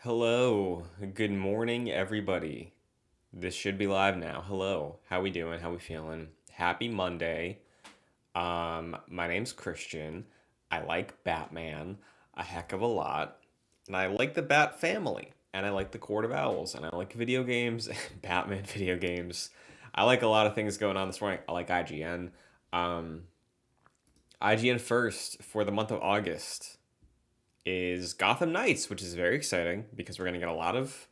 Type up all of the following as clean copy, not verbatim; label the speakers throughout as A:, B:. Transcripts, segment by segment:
A: Hello, good morning, everybody. This should be live now. Hello, how we doing? How we feeling? Happy Monday. My name's Christian. I like Batman a heck of a lot, and I like the Bat family, and I like the Court of Owls, and I like video games, Batman video games. I like a lot of things going on this morning. I like IGN. Um, IGN First for the month of August is Gotham Knights, which is very exciting because we're going to get a lot of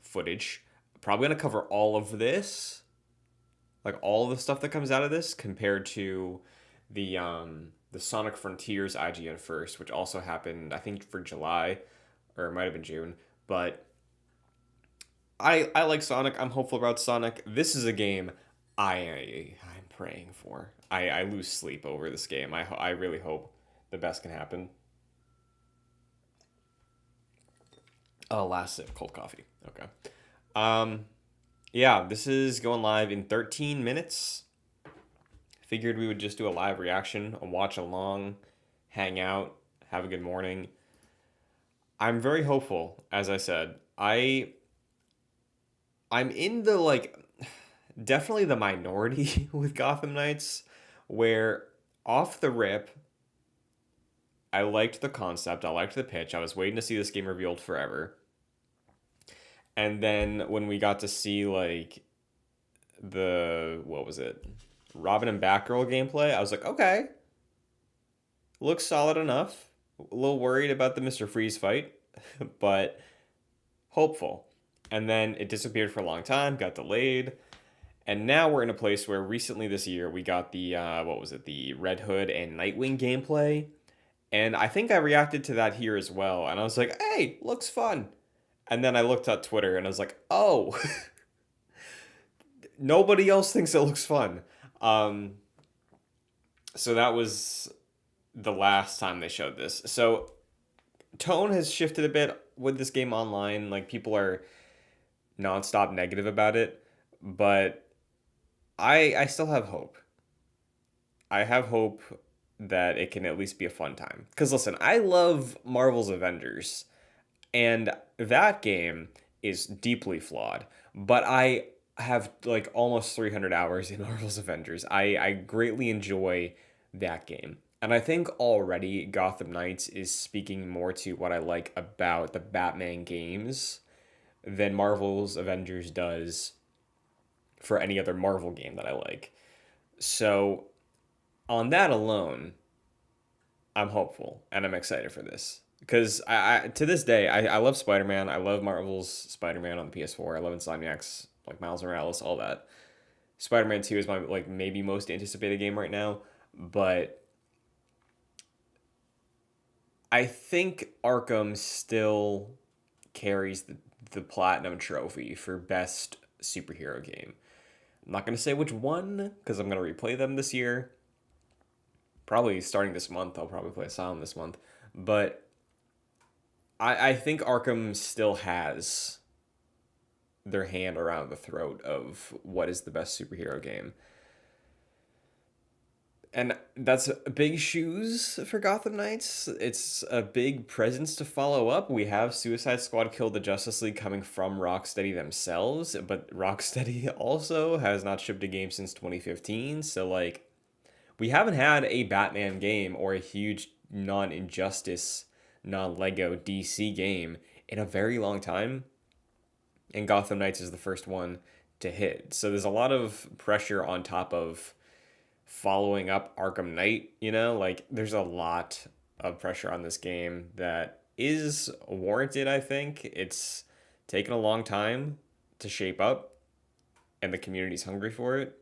A: footage. Probably going to cover all of this, like all the stuff that comes out of this, compared to the Sonic Frontiers IGN First, which also happened I think for July, or it might have been June. But I like Sonic. I'm hopeful about Sonic. This is a game I'm praying for. I lose sleep over this game. I really hope the best can happen. Oh, last sip, cold coffee. Okay. Um, yeah, this is going live in 13 minutes. Figured we would just do a live reaction, a watch along, hang out, have a good morning. I'm very hopeful, as I said. I'm in the definitely the minority with Gotham Knights, where off the rip, I liked the concept, I liked the pitch. I was waiting to see this game revealed forever. And then when we got to see the what was it? Robin and Batgirl gameplay, I was like, okay, looks solid enough. A little worried about the Mr. Freeze fight, but hopeful. And then it disappeared for a long time, got delayed, and now we're in a place where recently this year we got the what was it? The Red Hood and Nightwing gameplay, and I think I reacted to that here as well. And I was like, hey, looks fun. And then I looked at Twitter and I was like, oh, nobody else thinks it looks fun. Um, so that was the last time they showed this. So tone has shifted a bit with this game online. Like people are nonstop negative about it, but I still have hope. I have hope that it can at least be a fun time. Because listen, I love Marvel's Avengers, and that game is deeply flawed. But I have like almost 300 hours in Marvel's Avengers. I greatly enjoy that game. And I think already Gotham Knights is speaking more to what I like about the Batman games than Marvel's Avengers does for any other Marvel game that I like. So, on that alone, I'm hopeful and I'm excited for this. Because I to this day, I love Spider Man. I love Marvel's Spider Man on the PS4. I love Insomniac's like Miles Morales, all that. Spider Man 2 is my like maybe most anticipated game right now. But I think Arkham still carries the platinum trophy for best superhero game. I'm not gonna say which one because I'm gonna replay them this year. Probably starting this month. I'll probably play Asylum this month, but I think Arkham still has their hand around the throat of what is the best superhero game. And that's big shoes for Gotham Knights. It's a big presence to follow up. We have Suicide Squad Kill the Justice League coming from Rocksteady themselves, but Rocksteady also has not shipped a game since 2015. So, like, we haven't had a Batman game or a huge non Injustice, non Lego DC game in a very long time. And Gotham Knights is the first one to hit. So, there's a lot of pressure on top of following up Arkham Knight, like there's a lot of pressure on this game that is warranted, I think. It's taken a long time to shape up and the community's hungry for it.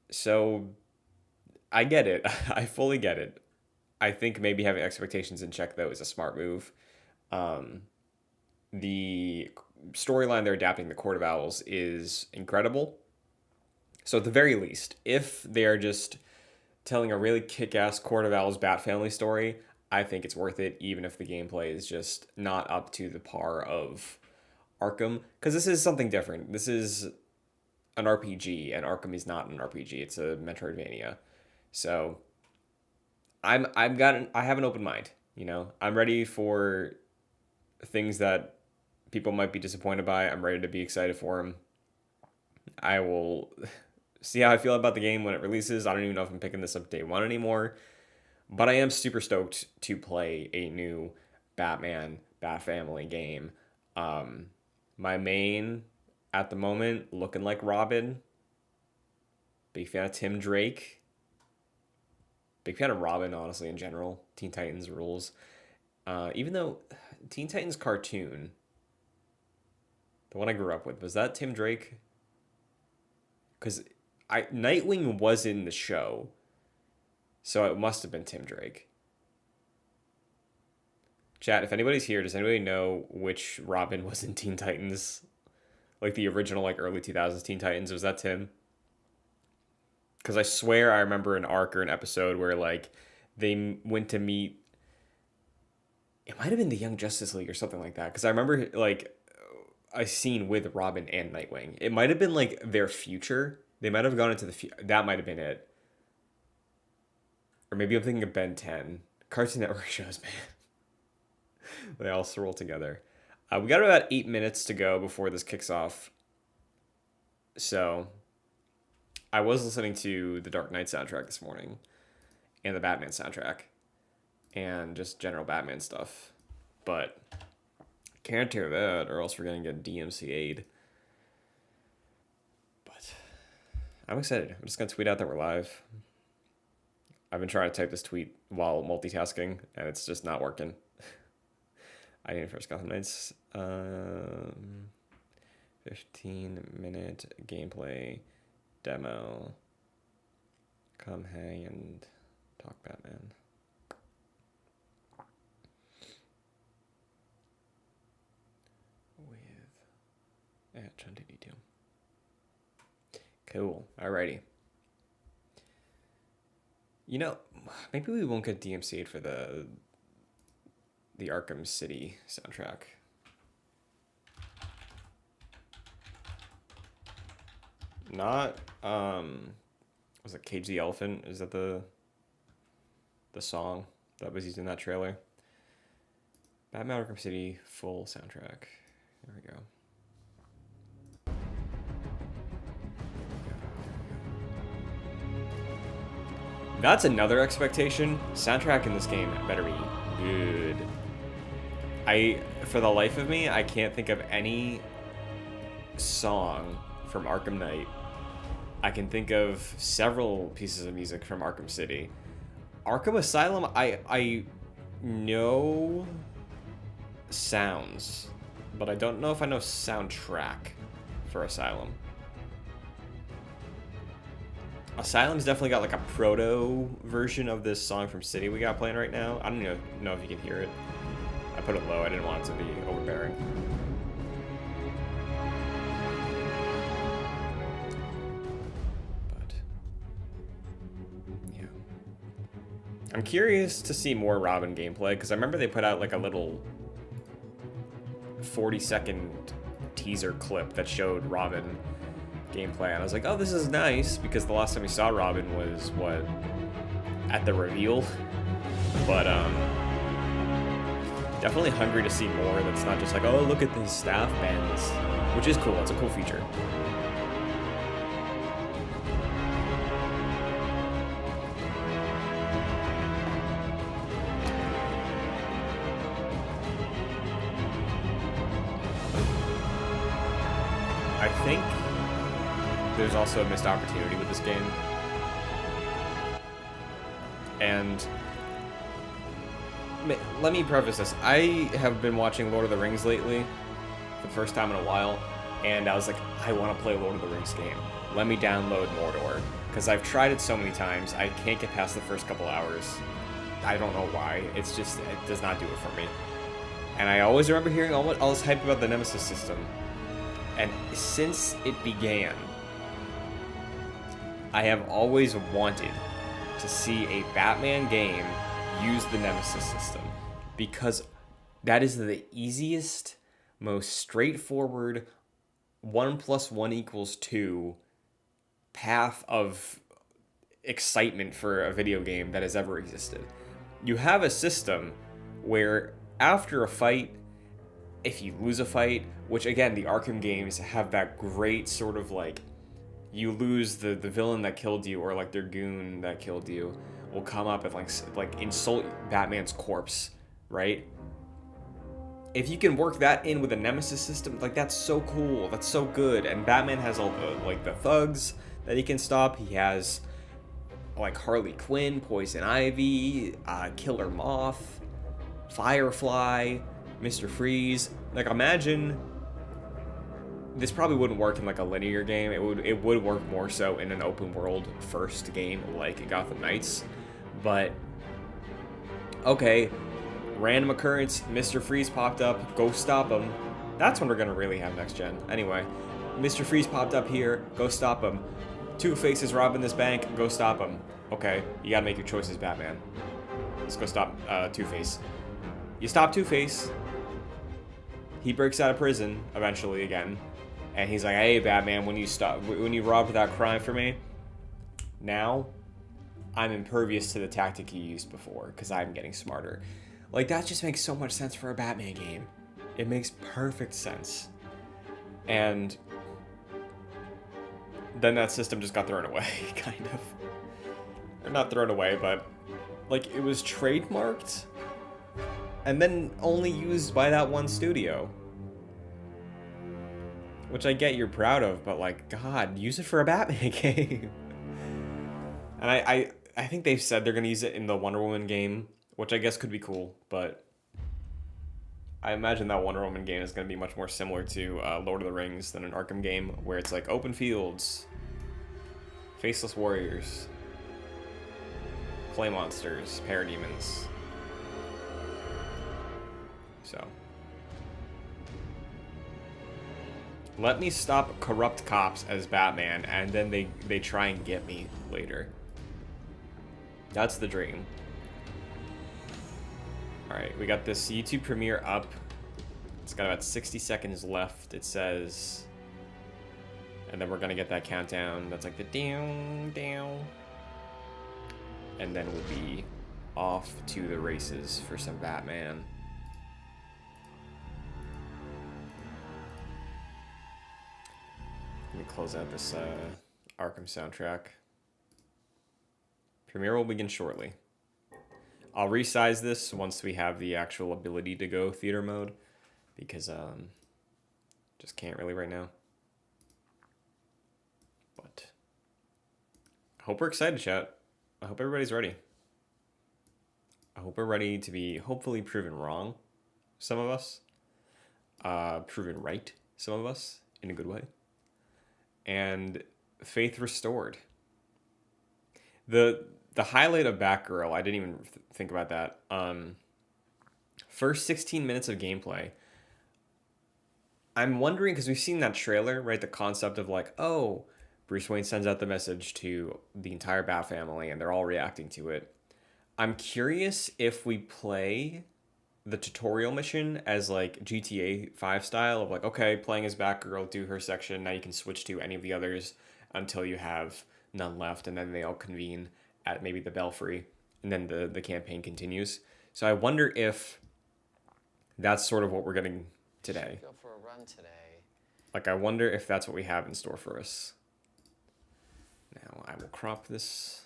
A: So I get it. I fully get it. I think maybe having expectations in check though is a smart move. Um, the storyline they're adapting, the Court of Owls, is incredible. So at the very least, if they're just telling a really kick-ass Court of Owls Bat Family story, I think it's worth it, even if the gameplay is just not up to the par of Arkham. Because this is something different. This is an RPG, and Arkham is not an RPG. It's a Metroidvania. So I have an open mind. I'm ready for things that people might be disappointed by. I'm ready to be excited for them. I will see how I feel about the game when it releases. I don't even know if I'm picking this up day one anymore, but I am super stoked to play a new Batman Bat Family game. Um, my main at the moment looking like Robin. Big fan of Tim Drake. Big fan of Robin, honestly, in general. Teen Titans rules. Even though Teen Titans cartoon, the one I grew up with, was that Tim Drake? Because Nightwing was in the show, so it must have been Tim Drake. Chat, if anybody's here, does anybody know which Robin was in Teen Titans? Like the original, like early 2000s Teen Titans, was that Tim? Because I swear I remember an arc or an episode where like they went to meet. It might have been the Young Justice League or something like that. Because I remember like a scene with Robin and Nightwing. It might have been like their future. They might have gone into the future. That might have been it. Or maybe I'm thinking of Ben 10. Cartoon Network shows, man. They all swirl together. We got about 8 minutes to go before this kicks off. So I was listening to the Dark Knight soundtrack this morning and the Batman soundtrack and just general Batman stuff. But can't hear that or else we're going to get DMCA'd. But I'm excited. I'm just going to tweet out that we're live. I've been trying to type this tweet while multitasking and it's just not working. IGN First Gotham Knights. 15-minute gameplay demo. Come hang and talk Batman. With John2D2. Cool. Alrighty. You know, maybe we won't get DMCA'd for the Arkham City soundtrack. Not was it Cage the Elephant? Is that the song that was used in that trailer? Batman Arkham City full soundtrack. There we go. That's another expectation. Soundtrack in this game better be good. For the life of me, I can't think of any song from Arkham Knight. I can think of several pieces of music from Arkham City. Arkham Asylum, I know sounds, but I don't know if I know soundtrack for Asylum. Asylum's definitely got like a proto version of this song from City we got playing right now. I don't even know if you can hear it. I put it low, I didn't want it to be overbearing. But, yeah. I'm curious to see more Robin gameplay, because I remember they put out like a little 40-second teaser clip that showed Robin gameplay, and I was like, oh, this is nice, because the last time we saw Robin was, what, at the reveal? But, definitely hungry to see more that's not just like, oh, look at these staff bands, which is cool. It's a cool feature. I think there's also a missed opportunity with this game. And let me preface this. I have been watching Lord of the Rings lately for the first time in a while, and I was like, I want to play a Lord of the Rings game. Let me download Mordor, because I've tried it so many times, I can't get past the first couple hours. I don't know why. It's just, it does not do it for me. And I always remember hearing all this hype about the Nemesis system. And since it began, I have always wanted to see a Batman game use the Nemesis system, because that is the easiest, most straightforward 1 + 1 = 2 path of excitement for a video game that has ever existed. You have a system where after a fight, if you lose a fight, which again, the Arkham games have that great sort of like, you lose the villain that killed you or like their goon that killed you will come up and like insult Batman's corpse, right? If you can work that in with a nemesis system, like that's so cool, that's so good. And Batman has all the thugs that he can stop. He has like Harley Quinn, Poison Ivy, Killer Moth, Firefly, Mr. Freeze. Like imagine, this probably wouldn't work in like a linear game. It would work more so in an open world first game like Gotham Knights. But okay, random occurrence, Mr. Freeze popped up, go stop him. That's when we're gonna really have next gen. Anyway, Mr. Freeze popped up here, go stop him. Two-Face is robbing this bank, go stop him. Okay, you gotta make your choices, Batman. Let's go stop Two-Face. You stop Two-Face. He breaks out of prison eventually again, and he's like, "Hey, Batman, when you robbed that crime for me, now I'm impervious to the tactic you used before because I'm getting smarter." Like that just makes so much sense for a Batman game. It makes perfect sense, and then that system just got thrown away, kind of. Or not thrown away, but like it was trademarked and then only used by that one studio. Which I get you're proud of, but like, God, use it for a Batman game. And I think they've said they're going to use it in the Wonder Woman game, which I guess could be cool, but I imagine that Wonder Woman game is going to be much more similar to Lord of the Rings than an Arkham game, where it's like open fields, faceless warriors, clay monsters, parademons. So, let me stop corrupt cops as Batman, and then they try and get me later. That's the dream. Alright, we got this YouTube premiere up. It's got about 60 seconds left, it says. And then we're gonna get that countdown. That's like the down, down. And then we'll be off to the races for some Batman. Let me close out this Arkham soundtrack. Premiere will begin shortly. I'll resize this once we have the actual ability to go theater mode, because just can't really right now. But I hope we're excited, chat. I hope everybody's ready. I hope we're ready to be hopefully proven wrong, some of us. Proven right, some of us, in a good way. And faith restored. The highlight of Batgirl, I didn't even think about that. First 16 minutes of gameplay. I'm wondering, because we've seen that trailer, right? The concept of like, oh, Bruce Wayne sends out the message to the entire Bat family and they're all reacting to it. I'm curious if we play the tutorial mission as like GTA 5 style of like, okay, playing as Batgirl, do her section, now you can switch to any of the others until you have none left, and then they all convene at maybe the Belfry, and then the campaign continues. So I wonder if that's sort of what we're getting today.
B: Go for a run today.
A: Like, I wonder if that's what we have in store for us. Now, I will crop this.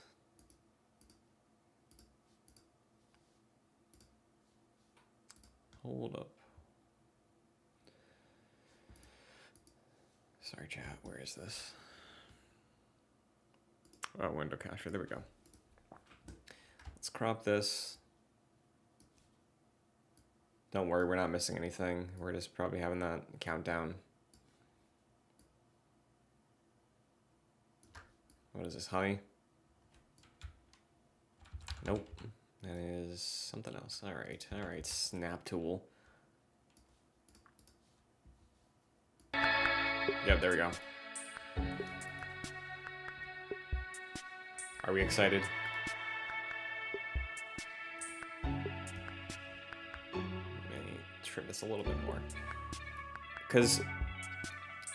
A: Hold up. Sorry, chat. Where is this? Oh, window capture. There we go. Let's crop this. Don't worry, we're not missing anything. We're just probably having that countdown. What is this, honey? Nope. That is something else. Alright, alright. Snap tool. Yep, there we go. Are we excited? Let me trim this a little bit more. Because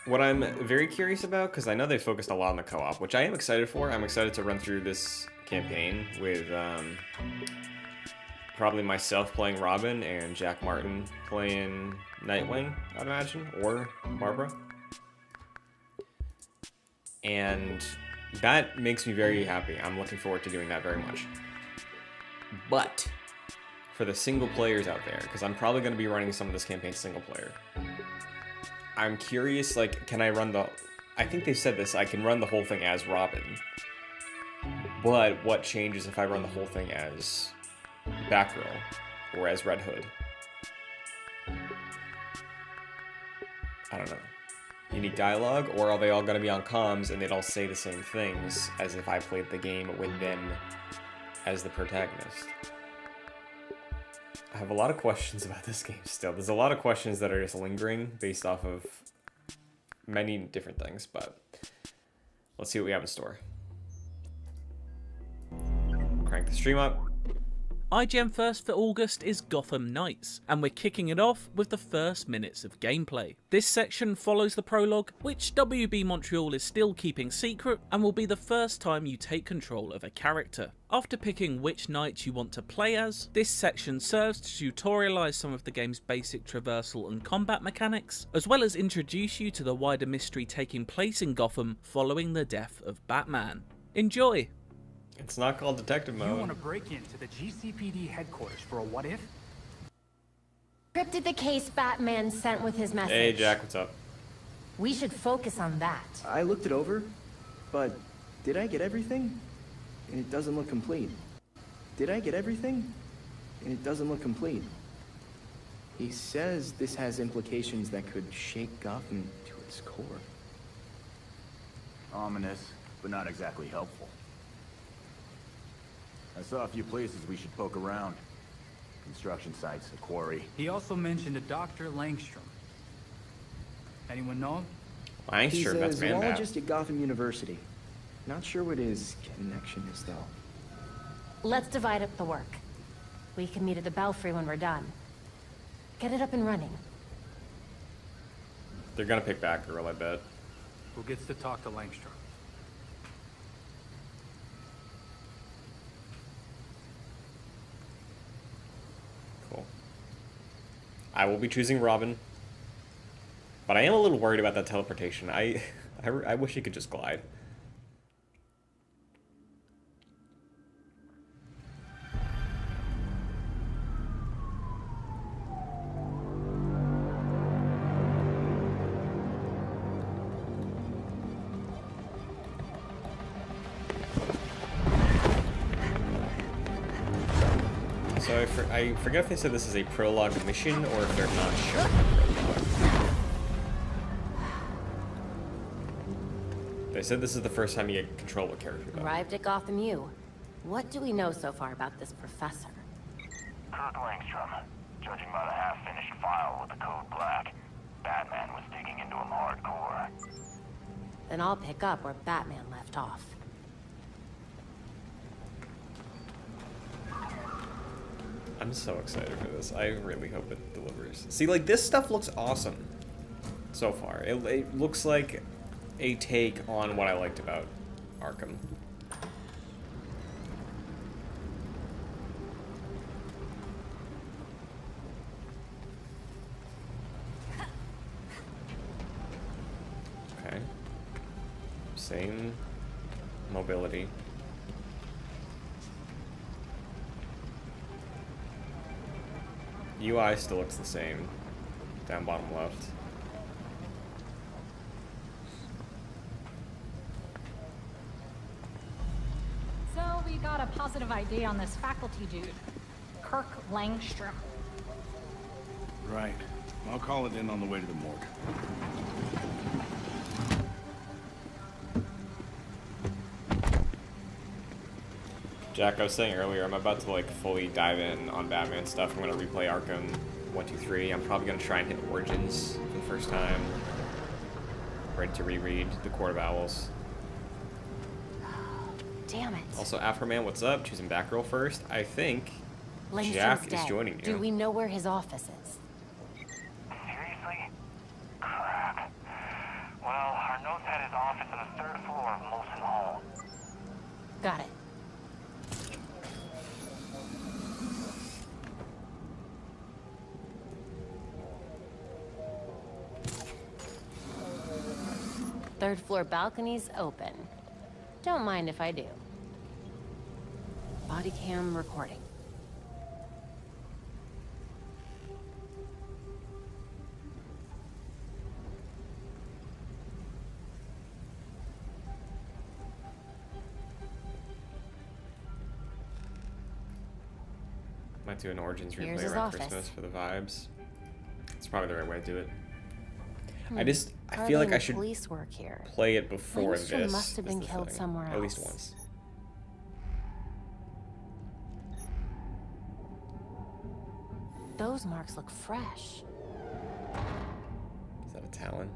A: what I'm very curious about, because I know they focused a lot on the co-op, which I am excited for. I'm excited to run through this campaign with probably myself playing Robin and Jack Martin playing Nightwing, I'd imagine, or Barbara. And that makes me very happy. I'm looking forward to doing that very much. But for the single players out there, because I'm probably going to be running some of this campaign single player, I'm curious, like, can I run the... I think they said this, I can run the whole thing as Robin. But what changes if I run the whole thing as Batgirl or as Red Hood? I don't know. Unique dialogue, or are they all going to be on comms and they'd all say the same things as if I played the game with them as the protagonist? I have a lot of questions about this game still. There's a lot of questions that are just lingering based off of many different things, but let's see what we have in store. Crank the stream up.
B: IGN First for August is Gotham Knights, and we're kicking it off with the first minutes of gameplay. This section follows the prologue, which WB Montreal is still keeping secret, and will be the first time you take control of a character. After picking which knight you want to play as, this section serves to tutorialise some of the game's basic traversal and combat mechanics, as well as introduce you to the wider mystery taking place in Gotham following the death of Batman. Enjoy!
A: It's not called detective mode.
C: You want to break into the GCPD headquarters for a what if?
D: Scripted the case Batman sent with his message.
A: Hey Jack, what's up?
D: We should focus on that.
E: I looked it over, but did I get everything? And it doesn't look complete. Did I get everything? And it doesn't look complete. He says this has implications that could shake Gotham to its core.
F: Ominous, but not exactly helpful. I saw a few places we should poke around. Construction sites, a quarry.
C: He also mentioned a Dr. Langstrom. Anyone know him?
E: He's
A: Langstrom,
E: a
A: that's Man Bat.
E: zoologist at Gotham University. Not sure what his connection is, though.
D: Let's divide up the work. We can meet at the Belfry when we're done. Get it up and running.
A: They're gonna pick Batgirl, I bet.
C: Who gets to talk to Langstrom?
A: Cool. I will be choosing Robin. But I am a little worried about that teleportation. I wish he could just glide. So I forget if they said this is a prologue mission or if they're not showing a prologue. They said this is the first time you get control of a character. Though.
D: Arrived at Gotham U. What do we know so far about this professor?
G: Kirk Langstrom. Judging by the half-finished file with the code black, Batman was digging into him hardcore.
D: Then I'll pick up where Batman left off.
A: I'm so excited for this. I really hope it delivers. See, like, this stuff looks awesome so far. It looks like a take on what I liked about Arkham. Okay. Same mobility. UI still looks the same. Down bottom left.
H: So we got a positive ID on this faculty dude, Kirk Langstrom.
I: Right. I'll call it in on the way to the morgue.
A: Jack, I was saying earlier, I'm about to like fully dive in on Batman stuff. I'm gonna replay Arkham 1, 2, 3. I'm probably gonna try and hit Origins for the first time. Ready to reread The Court of Owls.
D: Damn it.
A: Also, Afroman, what's up? Choosing Batgirl first. I think
D: Langstrom's
A: Jack is
D: dead.
A: joining you.
D: Do we know where his office is?
G: Seriously? Crap. Well, our notes had his office on the 3rd floor of Molson Hall.
D: Got it. Third floor balcony's open. Don't mind if I do. Body cam recording.
A: Might do an Origins
D: Here's
A: replay
D: his
A: around
D: office.
A: Christmas for the vibes. It's probably the right way to do it. I
D: Hardly
A: feel like
D: any
A: I should
D: police work here.
A: play it before
D: Langstrom
A: this.
D: must have
A: is
D: been
A: the
D: killed
A: thing.
D: somewhere
A: At least
D: else.
A: once.
D: Those marks look fresh.
A: Is that a Talon?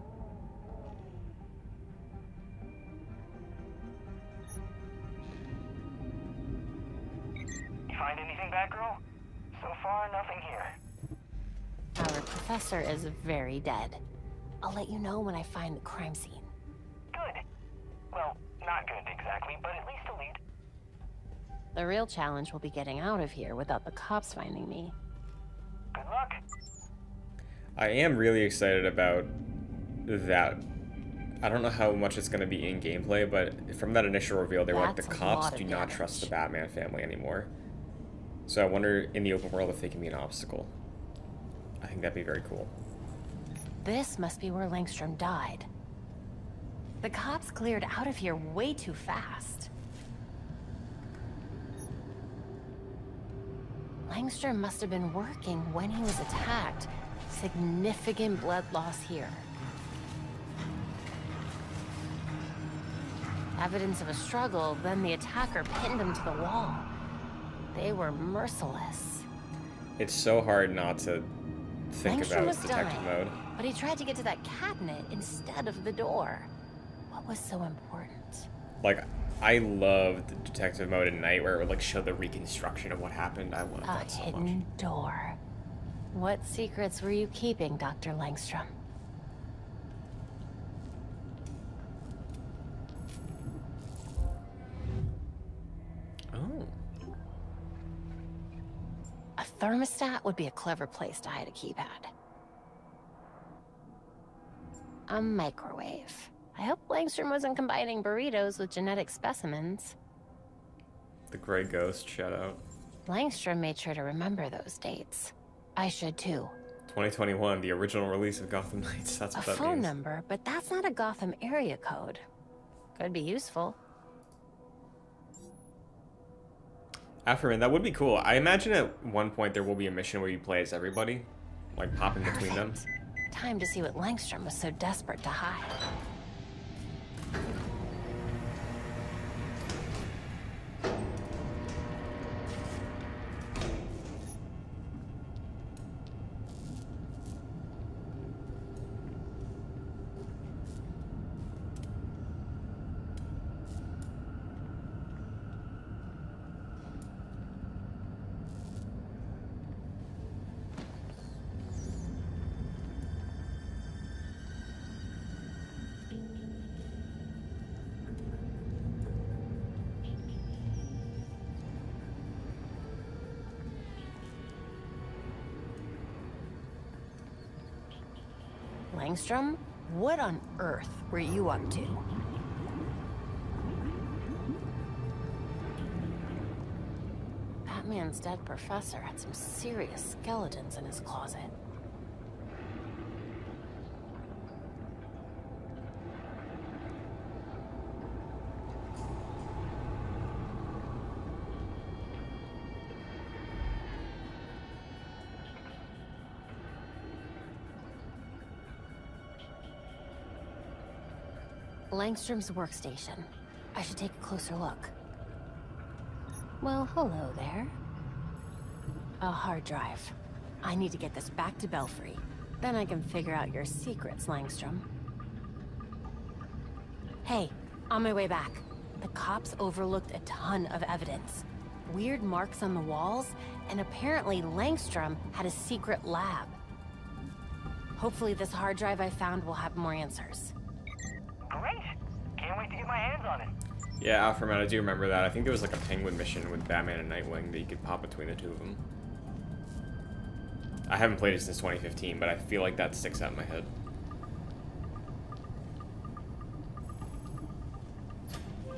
G: You find anything, Batgirl? So far, nothing here.
D: Our professor is very dead. I'll let you know when I find the crime scene.
G: Good. Well, not good exactly, but at least a lead.
D: The real challenge will be getting out of here without the cops finding me.
G: Good luck.
A: I am really excited about that. I don't know how much it's going to be in gameplay, but from that initial reveal, they were like, the
D: That's a
A: cops
D: lot of
A: do not
D: damage.
A: trust the Batman family anymore. So I wonder in the open world if they can be an obstacle. I think that'd be very cool.
D: This must be where Langstrom died. The cops cleared out of here way too fast. Langstrom must have been working when he was attacked. Significant blood loss here. Evidence of a struggle, then the attacker pinned him to the wall. They were merciless.
A: It's so hard not to think
D: Langstrom
A: about
D: was
A: detective
D: dying,
A: mode.
D: but he tried to get to that cabinet instead of the door. What was so important?
A: Like, I loved detective mode at night where it would like show the reconstruction of what happened. I love
D: A
A: that so much.
D: hidden door. What secrets were you keeping, Dr. Langstrom?
A: Oh.
D: A thermostat would be a clever place to hide a keypad. A microwave. I hope Langstrom wasn't combining burritos with genetic specimens.
A: The Gray Ghost, shout out.
D: Langstrom made sure to remember those dates. I should too.
A: 2021, the original release of Gotham Knights. That's
D: A
A: what that
D: phone
A: means.
D: number, but that's not a Gotham area code. Could be useful.
A: Afterman, that would be cool. I imagine at one point there will be a mission where you play as everybody, like pop in between them.
D: Perfect. Time to see what Langstrom was so desperate to hide. Langstrom, what on earth were you up to? Batman's dead professor had some serious skeletons in his closet. Langstrom's workstation. I should take a closer look. Well, hello there. A hard drive. I need to get this back to Belfry. Then I can figure out your secrets, Langstrom. Hey, on my way back. The cops overlooked a ton of evidence. Weird marks on the walls, and apparently Langstrom had a secret lab. Hopefully this hard drive I found will have more answers.
G: Great. Can't wait to get my hands on it.
A: Yeah, Alphaman, I do remember that. I think there was like a Penguin mission with Batman and Nightwing that you could pop between the two of them. I haven't played it since 2015, but I feel like that sticks out in my head.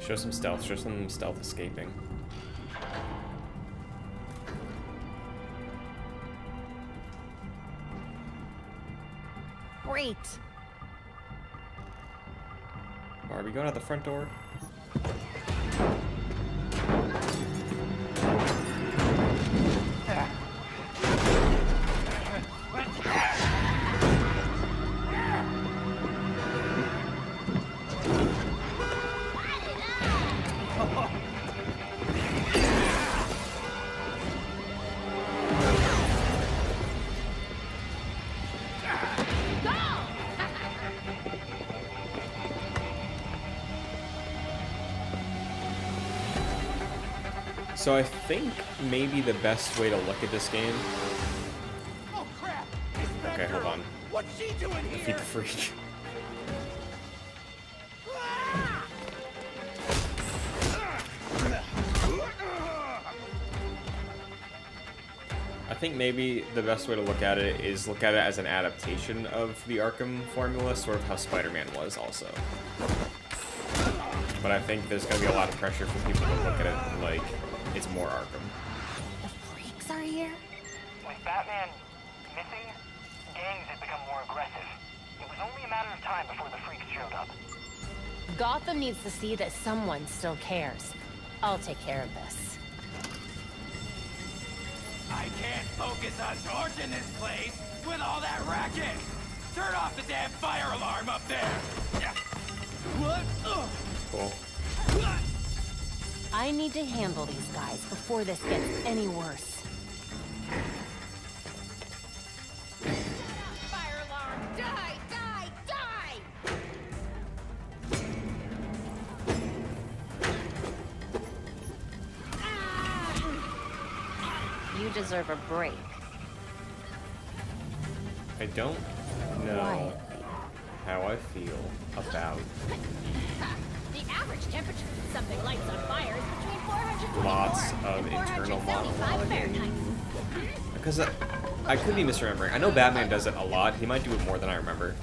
A: Show some stealth. Show some stealth escaping.
D: Great.
A: Are we going out the front door? So I think maybe the best way to look at this game.
F: Oh crap!
A: Okay, hold on.
F: What's she doing here?
A: Defeat the freak. I think maybe the best way to look at it is look at it as an adaptation of the Arkham formula, sort of how Spider-Man was also. But I think there's going to be a lot of pressure for people to look at it like it's more Arkham.
D: The freaks are here?
G: With Batman missing, gangs had become more aggressive. It was only a matter of time before the freaks showed up.
D: Gotham needs to see that someone still cares. I'll take care of this.
F: I can't focus on torching this place with all that racket! Turn off the damn fire alarm up there! What?
A: Cool.
D: I need to handle these guys before this gets any worse. Fire alarm! Die! Die! Die! You deserve a break.
A: I don't know
D: Quietly.
A: how I feel about
J: The average temperature of something lights on fire is between 424
A: lots of
J: and
A: internal
J: 475
A: monologue.
J: Fahrenheit.
A: Because I could be misremembering. I know Batman does it a lot. He might do it more than I remember.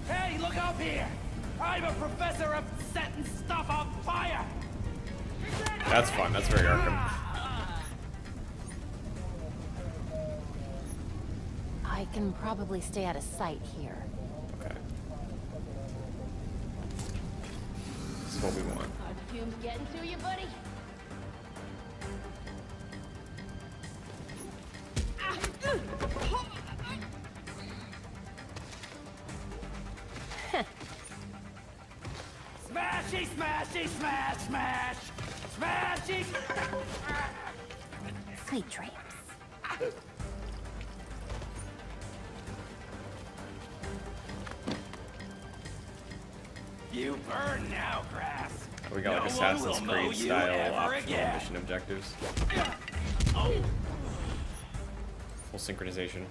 F: Hey, look up here! I'm a professor of setting stuff on fire!
A: That's fun. That's very Arkham.
D: I can probably stay out of sight here.
A: Okay. This is what we want.
J: Are the fumes getting to you, buddy?
F: Smashy, smashy, smash, smash! Smashy!
D: Sweet dreams.
F: You burn now, grass!
A: We got like
F: No
A: Assassin's
F: one will mow
A: Creed
F: you
A: style
F: ever
A: optional
F: again.
A: mission objectives.
F: Oh!
A: Full synchronization.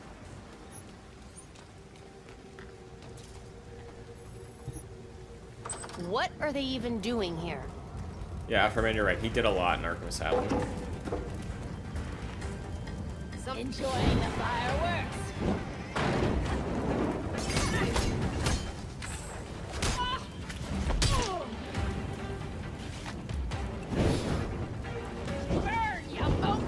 D: What are they even doing here?
A: Yeah, Afterman, you're right. He did a lot in Arkham Asylum.
J: Enjoying the fireworks. Burn, you poke.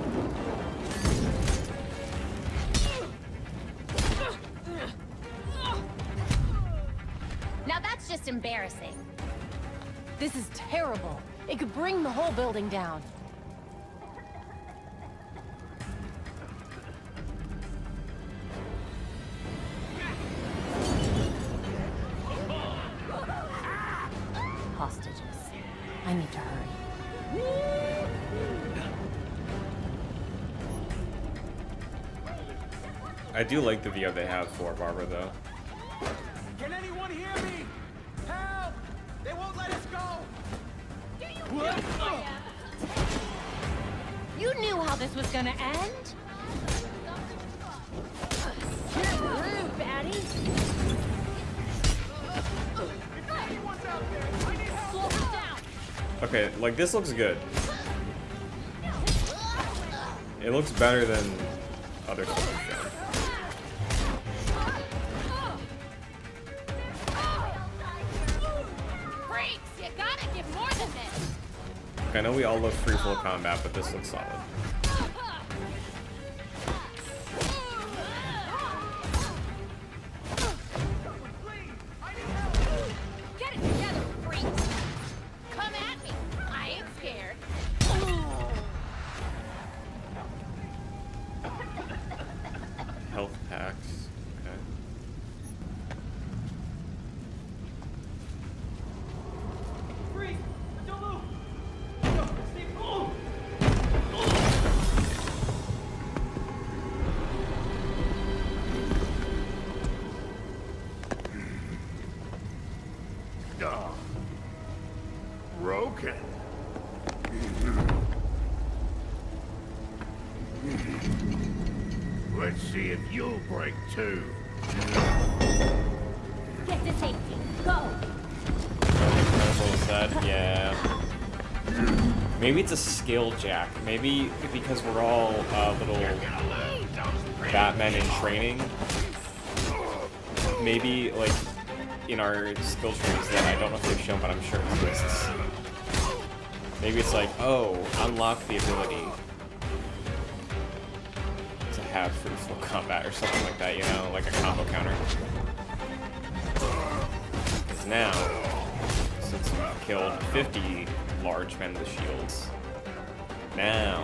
D: Now that's just embarrassing. This is terrible. It could bring the whole building down. Hostages. I need to hurry.
A: I do like the VO they have for Barbara, though.
F: Can anyone hear me? Help! They won't let us go!
D: You knew how this was gonna end? You're rude, baddie.
J: Slow them down.
A: Okay, like, this looks good. It looks better than other stuff I've shown. Look, I know we all love free flow combat, but this looks solid.
J: Get it together, freaks! Come at me. I ain't scared.
A: Health packs. Okay.
I: Broken. Let's see if you'll break too.
J: Get to safety. Go.
A: Level set, yeah. Maybe it's a skill jack. Maybe because we're all little Batman in training. Maybe like in our skill trees that I don't know if they've shown, but I'm sure it exists. Maybe it's like, oh, unlock the ability to have free flow combat or something like that, you know, like a combo counter. Because now, since we've killed 50 large men with shields, now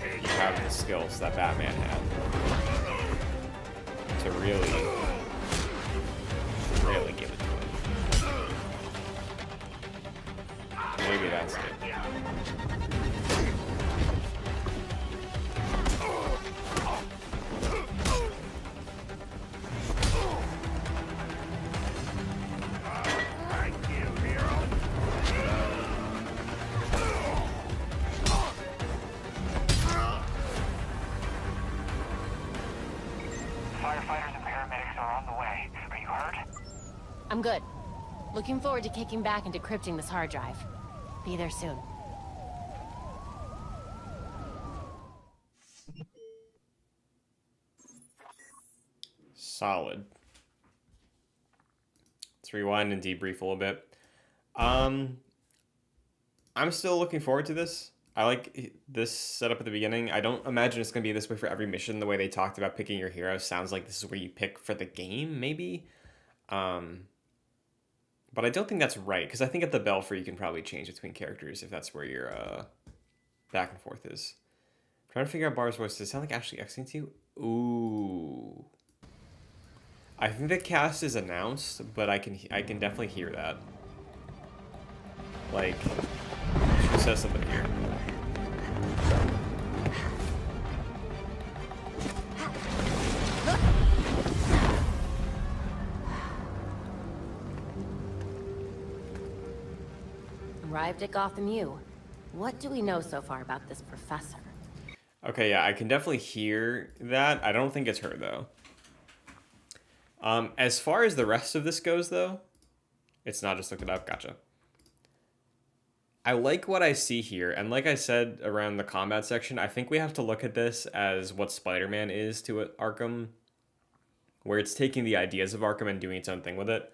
A: you have the skills that Batman had to really give it to him. Maybe that's it.
G: Firefighters and paramedics are on the way. Are you hurt?
D: I'm good. Looking forward to kicking back and decrypting this hard drive. Be there soon.
A: Solid. Let's rewind and debrief a little bit. I'm still looking forward to this. I like this setup at the beginning. I don't imagine it's going to be this way for every mission. The way they talked about picking your hero sounds like this is where you pick for the game, maybe. But I don't think that's right, because I think at the Belfry you can probably change between characters if that's where your back and forth is. I'm trying to figure out Barb's voice. Does it sound like Ashley Eckstein to you? Ooh. I think the cast is announced, but I can definitely hear that. Like, she says something here.
D: Arrived at Gotham U. What do we know so far about this professor?
A: Okay, yeah, I can definitely hear that. I don't think it's her, though. As far as the rest of this goes, though, it's not. Just looked it up. Gotcha. I like what I see here, and like I said around the combat section, I think we have to look at this as what Spider-Man is to Arkham, where it's taking the ideas of Arkham and doing its own thing with it.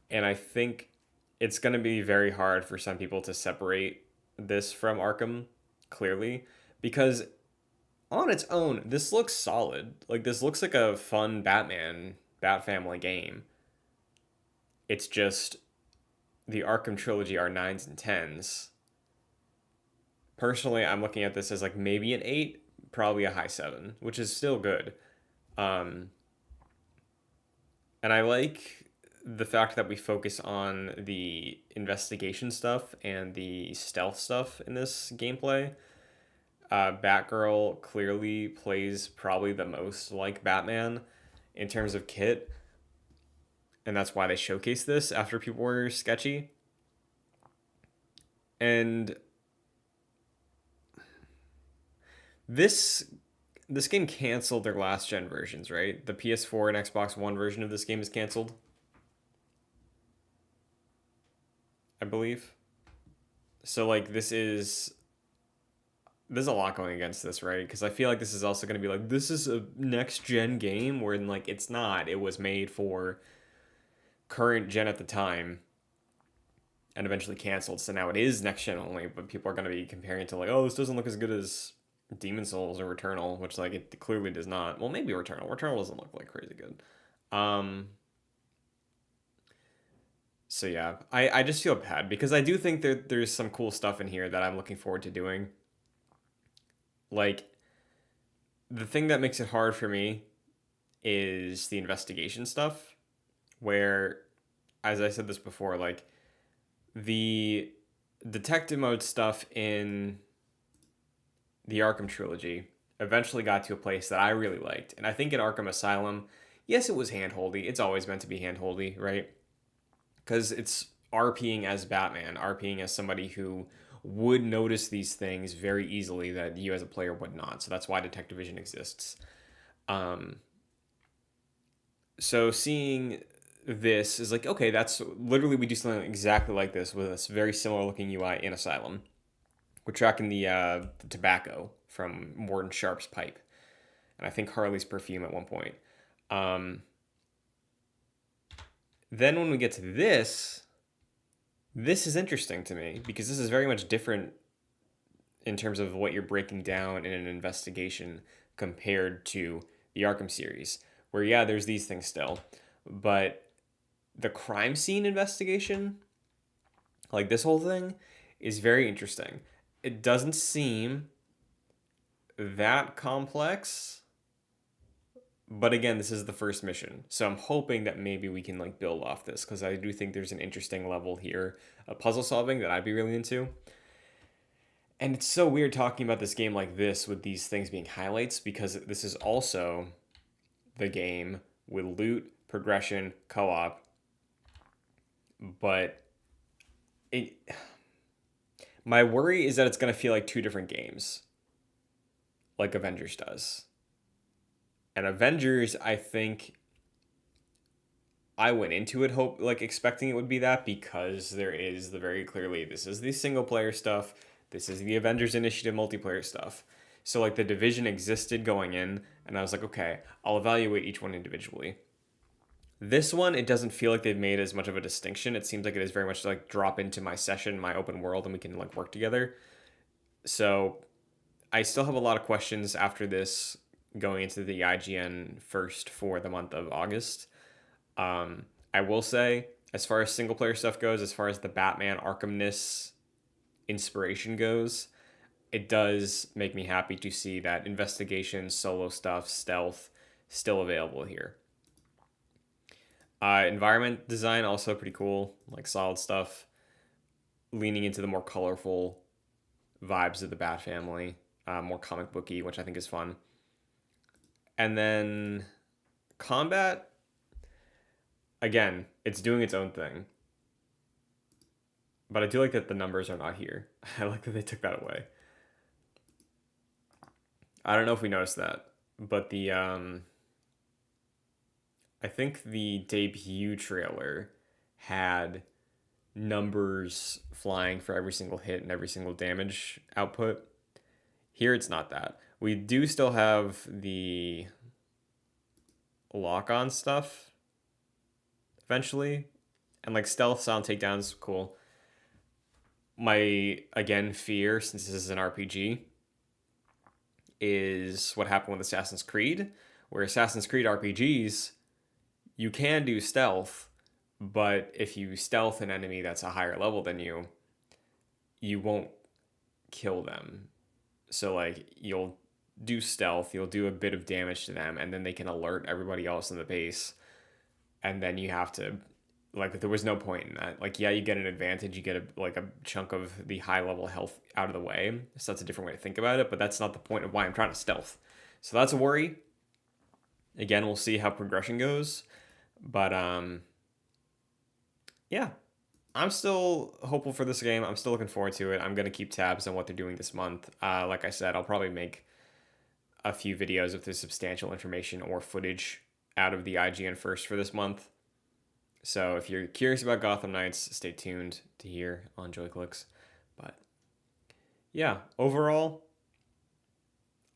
A: And I think it's going to be very hard for some people to separate this from Arkham, clearly, because on its own, this looks solid. Like, this looks like a fun Bat Family game. It's just the Arkham trilogy are 9s and 10s. Personally, I'm looking at this as like maybe an 8, probably a high 7, which is still good. And I like the fact that we focus on the investigation stuff and the stealth stuff in this gameplay. Batgirl clearly plays probably the most like Batman in terms of kit. And that's why they showcased this after people were sketchy. And this game canceled their last gen versions, right? The PS4 and Xbox One version of this game is canceled, I believe. So like there's a lot going against this, right? Because I feel like this is also going to be like, this is a next gen game, where like it's not. It was made for current gen at the time, and eventually canceled. So now it is next gen only, but people are going to be comparing it to like, oh, this doesn't look as good as Demon Souls or Returnal, which like it clearly does not. Well, maybe Returnal. Returnal doesn't look like crazy good. So yeah, I just feel bad because I do think there's some cool stuff in here that I'm looking forward to doing. Like, the thing that makes it hard for me is the investigation stuff, where, as I said this before, like, the detective mode stuff in the Arkham trilogy eventually got to a place that I really liked. And I think in Arkham Asylum, yes, it was handholdy. It's always meant to be handholdy, right? Because it's RPing as Batman, RPing as somebody who would notice these things very easily that you as a player would not. So that's why Detective Vision exists. So seeing this is like, okay, that's literally, we do something exactly like this with a very similar looking UI in Asylum. We're tracking the tobacco from Warden Sharp's pipe, and I think Harley's perfume at one point. Then when we get to this is interesting to me because this is very much different in terms of what you're breaking down in an investigation compared to the Arkham series, where yeah, there's these things still, but the crime scene investigation, like this whole thing, is very interesting. It doesn't seem that complex, but again, this is the first mission, so I'm hoping that maybe we can like build off this, because I do think there's an interesting level here of puzzle solving that I'd be really into. And it's so weird talking about this game like this with these things being highlights, because this is also the game with loot, progression, co-op, but my worry is that it's going to feel like two different games, like Avengers does. And Avengers, I think I went into it expecting it would be that, because there is the very clearly, this is the single player stuff, this is the Avengers Initiative multiplayer stuff. So like the division existed going in, and I was like, okay, I'll evaluate each one individually. This one, it doesn't feel like they've made as much of a distinction. It seems like it is very much like drop into my session, my open world, and we can like work together. So I still have a lot of questions after this going into the IGN First for the month of August. I will say, as far as single player stuff goes, as far as the Batman Arkhamness inspiration goes, it does make me happy to see that investigation, solo stuff, stealth, still available here. Environment design also pretty cool, like solid stuff, leaning into the more colorful vibes of the Bat family, more comic booky, which I think is fun. And then combat, again, it's doing its own thing. But I do like that the numbers are not here. I like that they took that away. I don't know if we noticed that, but the I think the debut trailer had numbers flying for every single hit and every single damage output. Here it's not that. We do still have the lock-on stuff eventually, and like stealth sound takedowns, cool. My, again, fear, since this is an RPG, is what happened with Assassin's Creed, where Assassin's Creed RPGs, you can do stealth, but if you stealth an enemy that's a higher level than you, you won't kill them. So like, you'll do stealth, you'll do a bit of damage to them, and then they can alert everybody else in the base, and then you have to, like, there was no point in that. Like, yeah, you get an advantage, you get a chunk of the high level health out of the way, so that's a different way to think about it, but that's not the point of why I'm trying to stealth. So that's a worry. Again, we'll see how progression goes, but yeah, I'm still hopeful for this game. I'm still looking forward to it. I'm going to keep tabs on what they're doing this month. Like I said, I'll probably make a few videos if there's substantial information or footage out of the IGN First for this month. So if you're curious about Gotham Knights, stay tuned to hear on JoyClicks. But yeah, overall,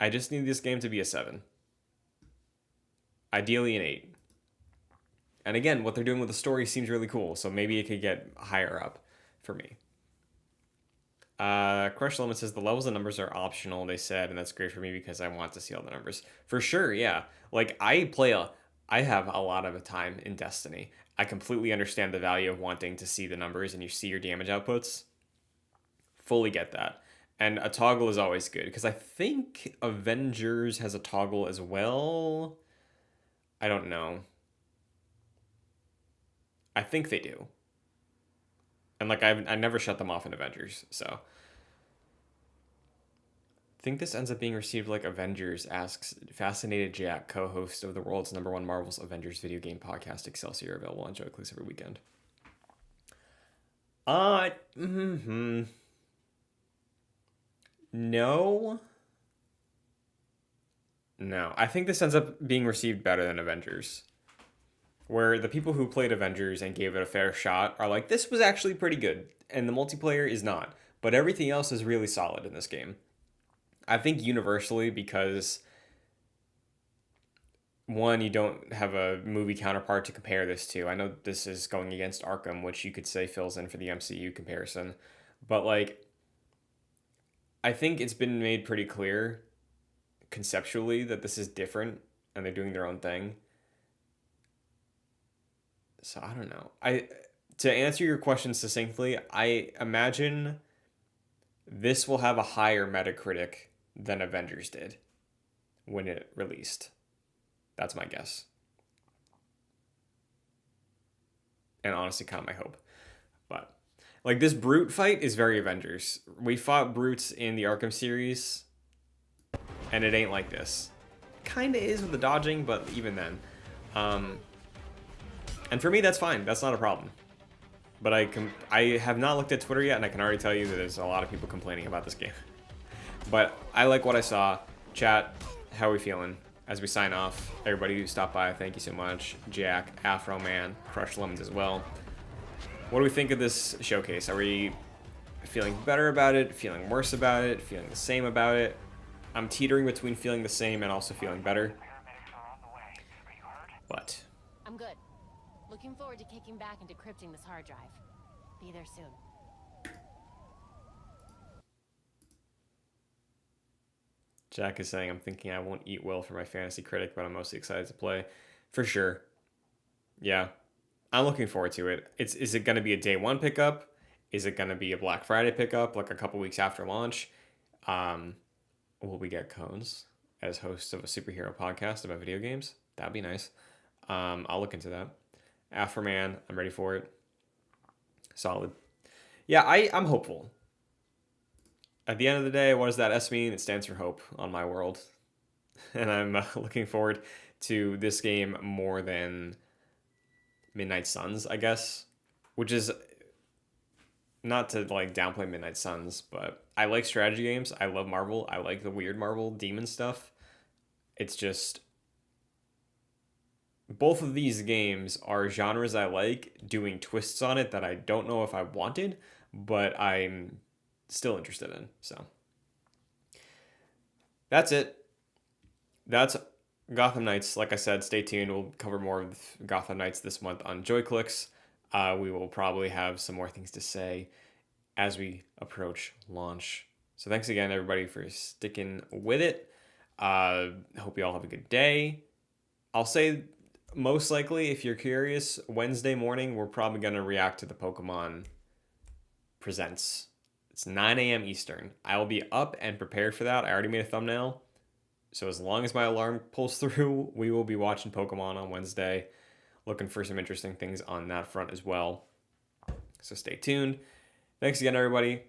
A: I just need this game to be a 7. Ideally an 8. And again, what they're doing with the story seems really cool, so maybe it could get higher up. for me. Crush Lemon says the levels and numbers are optional, they said, and that's great for me because I want to see all the numbers. For sure, yeah. Like, I have a lot of time in Destiny. I completely understand the value of wanting to see the numbers and you see your damage outputs. Fully get that. And a toggle is always good, because I think Avengers has a toggle as well. I don't know. I think they do. And like I never shut them off in Avengers, so. I think this ends up being received like Avengers, asks Fascinated Jack, co-host of the world's #1 Marvel's Avengers video game podcast, Excelsior, available on JoyClicks every weekend. No. No. I think this ends up being received better than Avengers. Where the people who played Avengers and gave it a fair shot are like, this was actually pretty good. And the multiplayer is not. But everything else is really solid in this game. I think universally because, one, you don't have a movie counterpart to compare this to. I know this is going against Arkham, which you could say fills in for the MCU comparison. But, like, I think it's been made pretty clear conceptually that this is different and they're doing their own thing. So I don't know. To answer your question succinctly, I imagine this will have a higher Metacritic than Avengers did when it released. That's my guess. And honestly, kind of my hope. But like this Brute fight is very Avengers. We fought Brutes in the Arkham series, and it ain't like this. Kind of is with the dodging, but even then. And for me, that's fine. That's not a problem. But I have not looked at Twitter yet, and I can already tell you that there's a lot of people complaining about this game. But I like what I saw. Chat, how are we feeling? As we sign off, everybody who stopped by, thank you so much. Jack, Afro Man, Crush Lemons as well. What do we think of this showcase? Are we feeling better about it? Feeling worse about it? Feeling the same about it? I'm teetering between feeling the same and also feeling better. But
D: I'm good. Looking forward to kicking back and decrypting this hard drive. Be there soon.
A: Jack is saying, I'm thinking I won't eat well for my fantasy critic, but I'm mostly excited to play. For sure. Yeah. I'm looking forward to it. Is it going to be a day one pickup? Is it going to be a Black Friday pickup, like a couple weeks after launch? Will we get cones as hosts of a superhero podcast about video games? That'd be nice. I'll look into that. Afroman, I'm ready for it. Solid. Yeah, I'm hopeful. At the end of the day, what does that S mean? It stands for hope on my world. And I'm looking forward to this game more than Midnight Suns, I guess. Which is not to like downplay Midnight Suns, but I like strategy games. I love Marvel. I like the weird Marvel demon stuff. It's just both of these games are genres I like, doing twists on it that I don't know if I wanted, but I'm still interested in. So that's it. That's Gotham Knights. Like I said, stay tuned. We'll cover more of Gotham Knights this month on JoyClicks. We will probably have some more things to say as we approach launch. So thanks again, everybody, for sticking with it. Hope you all have a good day. I'll say, most likely, if you're curious, Wednesday morning, we're probably going to react to the Pokemon Presents. It's 9 a.m. Eastern. I will be up and prepared for that. I already made a thumbnail. So as long as my alarm pulls through, we will be watching Pokemon on Wednesday. Looking for some interesting things on that front as well. So stay tuned. Thanks again, everybody.